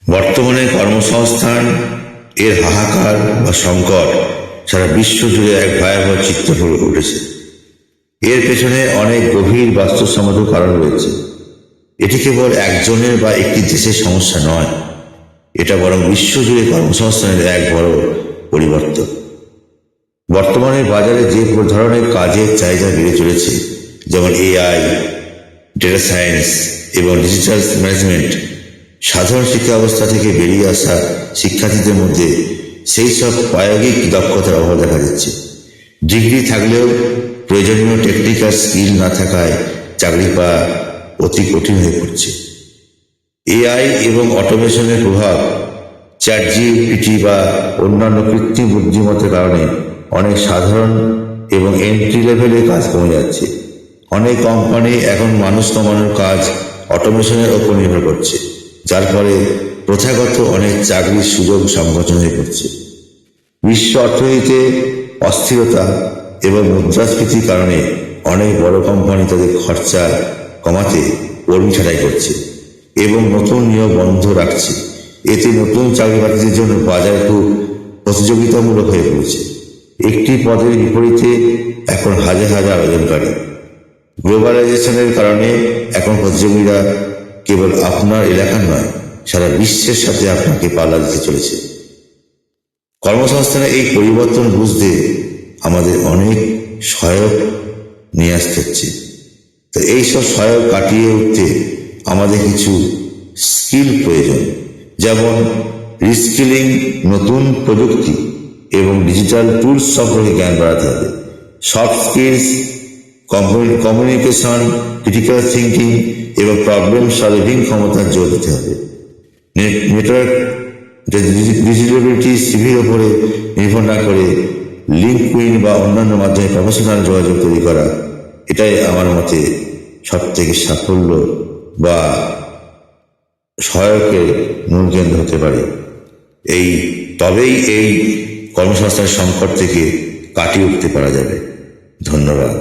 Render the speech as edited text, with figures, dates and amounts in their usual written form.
বর্তমানে কর্মসংস্থান এর হাহাকার বা সংকট সারা বিশ্ব জুড়ে এক ভয়াবহ চিত্র হয়ে উঠেছে। এর পেছনে অনেক গভীর বাস্তবসম্মত কারণ রয়েছে। এটি কেবল একজনের বা একটি দেশের সমস্যা নয়, এটা বরং বিশ্বজুড়ে কর্মসংস্থানের এক বড় পরিবর্তন। বর্তমানে বাজারে যে ধরনের কাজের চাহিদা বেড়ে চলেছে, যেমন এআই, ডেটা সায়েন্স এবং ডিজিটাল ম্যানেজমেন্ট, সাধারণ শিক্ষা ব্যবস্থা থেকে বেরিয়ে আসা শিক্ষার্থীদের মধ্যে সেই সব প্রায়োগিক দক্ষতার অভাব দেখা যাচ্ছে। ডিগ্রি থাকলেও প্রয়োজনীয় টেকনিক্যাল স্কিল না থাকায় চাকরি পাওয়া অতি কঠিন হয়ে পড়ছে। এআই এবং অটোমেশনের প্রভাব, চ্যাটজিপিটি বা অন্যান্য কৃত্রিম বুদ্ধিমত্তার কারণে অনেক সাধারণ এবং এন্ট্রি লেভেলের কাজ কমে যাচ্ছে। অনেক কোম্পানি এখন মানুষ কমানোর কাজ অটোমেশনের ওপর নির্ভর করছে, যার ফলে প্রথাগত অনেক চাকরির সুযোগ সংকোচন হয়ে পড়ছে। বিশ্ব অর্থনীতিতে অস্থিরতা এবং মুদ্রাস্ফীতির কারণে অনেক বড় কোম্পানি তাদের খরচা কমাতে কর্মী ছাঁটাই করছে এবং নতুন নিয়োগ বন্ধ রাখছে। এতে নতুন চাকরি প্রার্থীদের জন্য বাজার খুব প্রতিযোগিতামূলক হয়ে পড়েছে। একটি পদের বিপরীতে এখন হাজার হাজার আবেদনকারী। গ্লোবালাইজেশনের কারণে এখন প্রতিযোগীরা কেবল আপনার এলাকার নয়, সারা বিশ্বের সাথে আপনাকে পাল্লা দিতে চলেছে। কর্মসংস্থানে এই পরিবর্তন বুঝতে আমাদের অনেক সহায়ক নিয়ে আসতে হচ্ছে। তো এইসব সহায়ক কাটিয়ে উঠতে আমাদের কিছু স্কিল প্রয়োজন, যেমন রিস্কিলিং, নতুন প্রযুক্তি এবং ডিজিটাল টুলস সম্পর্কে জ্ঞান বাড়াতে হবে। Soft skills, communication, critical thinking এবং প্রবলেম সলভিং ক্ষমতার জোর দিতে হবে। নেটওয়ার্ক ডিজিটাবিলিটি সিভির ওপরে নির্ভর না করে লিঙ্কডইন বা অন্যান্য মাধ্যমে প্রফেশনাল যোগাযোগ তৈরি করা, এটাই আমার মতে সব থেকে সাফল্য বা সহায়কের মূল কেন্দ্র হতে পারে। তবেই এই কর্মসংস্থানের সংকট থেকে কাটিয়ে উঠতে পারা যাবে। ধন্যবাদ।